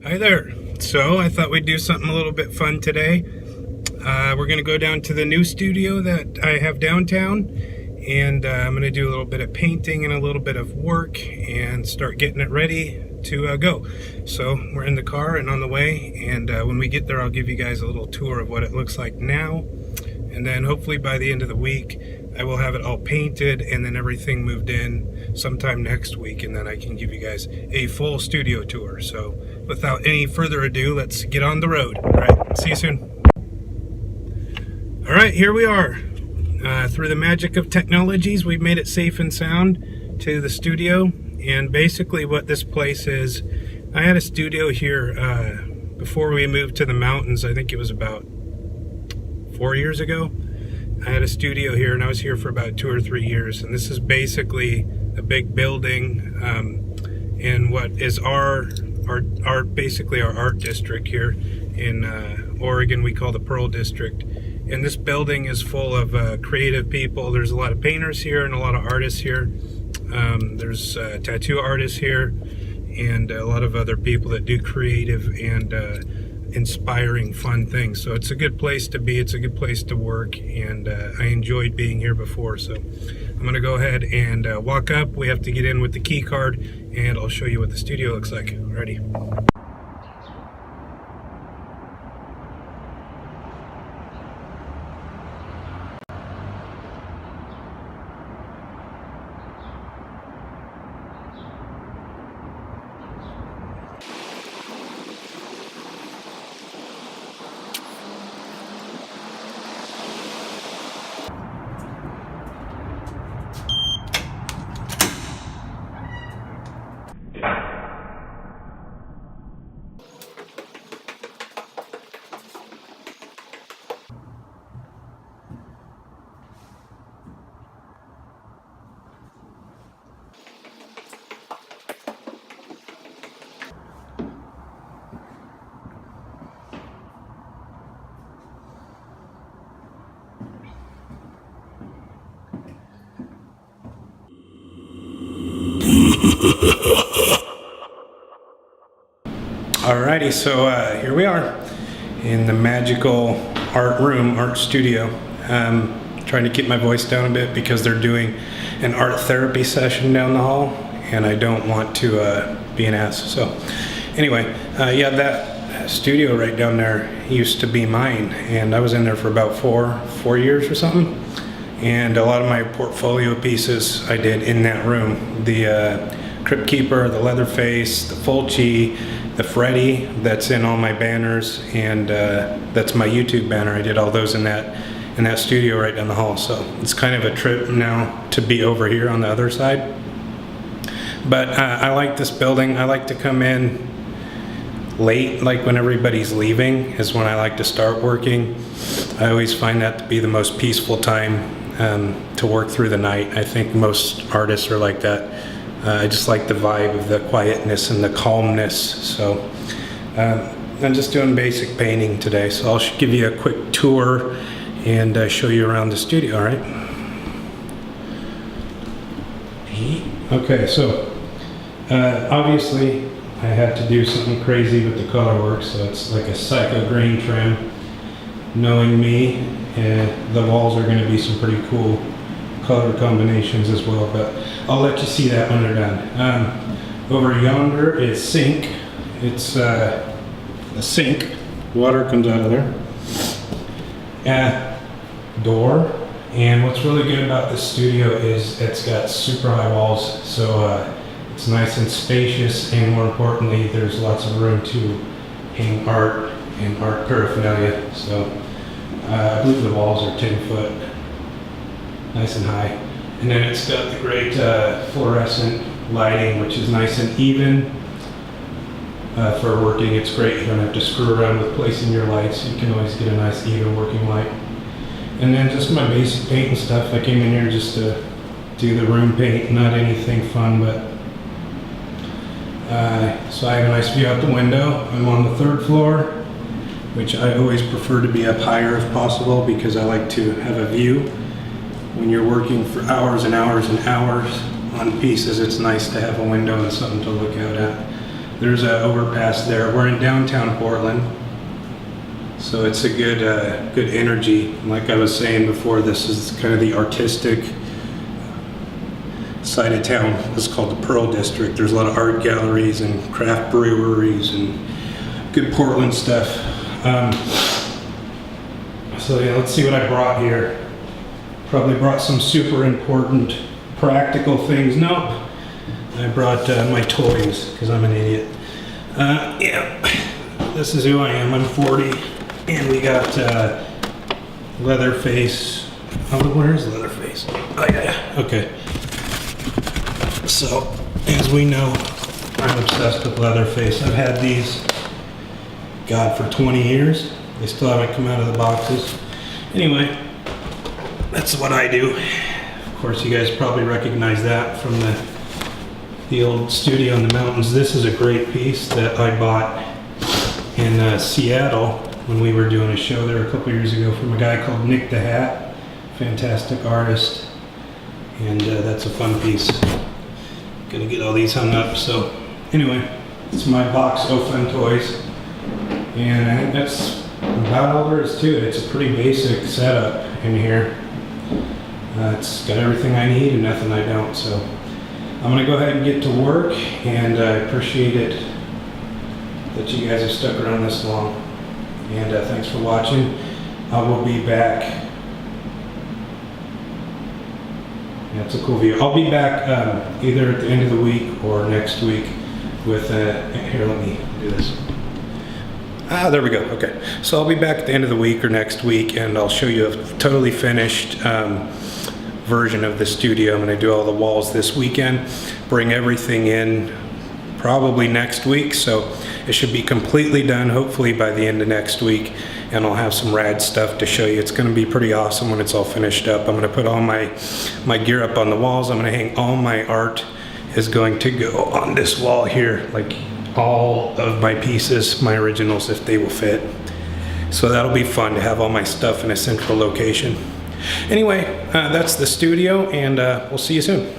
Hi there. So I thought we'd do something a little bit fun today. We're going to go down to the new studio that I have downtown, and I'm going to do a little bit of painting and a little bit of work and start getting it ready to go. So we're in the car and on the way, and when we get there I'll give you guys a little tour of what it looks like now, and then hopefully by the end of the week I will have it all painted and then everything moved in sometime next week, and then I can give you guys a full studio tour. So without any further ado, let's get on the road. All right, see you soon. All right, here we are. Through the magic of technologies, we've made it safe and sound to the studio. And basically what this place is, I had a studio here before we moved to the mountains. I think it was about 4 years ago. I had a studio here, and I was here for about 2 or 3 years. And this is basically a big building in what is basically our art district here in Oregon. We call the Pearl District. And this building is full of creative people. There's a lot of painters here and a lot of artists here. There's tattoo artists here and a lot of other people that do creative and inspiring, fun things. So it's a good place to be. It's a good place to work, and I enjoyed being here before. So I'm going to go ahead and walk up. We have to get in with the key card, and I'll show you what the studio looks like. Ready? Alrighty, so here we are in the magical art room, art studio. Trying to keep my voice down a bit because they're doing an art therapy session down the hall, and I don't want to be an ass. So anyway, yeah, that studio right down there used to be mine, and I was in there for about four years or something. And a lot of my portfolio pieces I did in that room. The Crypt Keeper, the Leatherface, the Fulci, the Freddy, that's in all my banners, and that's my YouTube banner. I did all those in that studio right down the hall. So it's kind of a trip now to be over here on the other side. But I like this building. I like to come in late, like when everybody's leaving is when I like to start working. I always find that to be the most peaceful time to work through the night. I think most artists are like that. I just like the vibe of the quietness and the calmness. So I'm just doing basic painting today. So I'll give you a quick tour and show you around the studio, all right? Okay, so obviously I had to do something crazy with the color work. So it's like a psycho green trim. Knowing me, the walls are going to be some pretty cool color combinations as well, but I'll let you see that when they're done. Over yonder is sink. It's a sink. Water comes out of there. Door. And what's really good about this studio is it's got super high walls, so it's nice and spacious, and more importantly, there's lots of room to hang art and art paraphernalia. So I believe the walls are 10 foot. Nice and high. And then it's got the great fluorescent lighting, which is nice and even. For working, it's great. You don't have to screw around with placing your lights. You can always get a nice even working light. And then just my basic paint and stuff. I came in here just to do the room paint, not anything fun, but so I have a nice view out the window. I'm on the 3rd floor, which I always prefer to be up higher if possible because I like to have a view. When you're working for hours and hours and hours on pieces, it's nice to have a window and something to look out at. There's an overpass there. We're in downtown Portland, so it's a good energy. Like I was saying before, this is kind of the artistic side of town. It's called the Pearl District. There's a lot of art galleries and craft breweries and good Portland stuff. So yeah, let's see what I brought here. Probably brought some super important practical things. Nope. I brought my toys because I'm an idiot. Yeah, this is who I am. I'm 40, and we got Leatherface. Oh, where is Leatherface? Oh yeah, okay. So, as we know, I'm obsessed with Leatherface. I've had these, God, for 20 years. They still haven't come out of the boxes. Anyway, that's what I do. Of course, you guys probably recognize that from the old studio in the mountains. This is a great piece that I bought in Seattle when we were doing a show there a couple years ago from a guy called Nick the Hat. Fantastic artist. And that's a fun piece. Gonna get all these hung up. So anyway, it's my box of fun toys. And I think that's about all there is to it. It's a pretty basic setup in here. It's got everything I need and nothing I don't. So I'm gonna go ahead and get to work, and I appreciate it that you guys have stuck around this long. And thanks for watching. I will be back. Yeah, it's a cool view. I'll be back either at the end of the week or next week with, here, let me do this. Ah, there we go, okay. So I'll be back at the end of the week or next week, and I'll show you a totally finished version of the studio. I'm gonna do all the walls this weekend, bring everything in probably next week, so it should be completely done hopefully by the end of next week, and I'll have some rad stuff to show you. It's gonna be pretty awesome when it's all finished up. I'm gonna put all my gear up on the walls. I'm gonna hang all my art is going to go on this wall here, like all of my pieces, my originals, if they will fit. So that'll be fun to have all my stuff in a central location. Anyway, that's the studio, and we'll see you soon.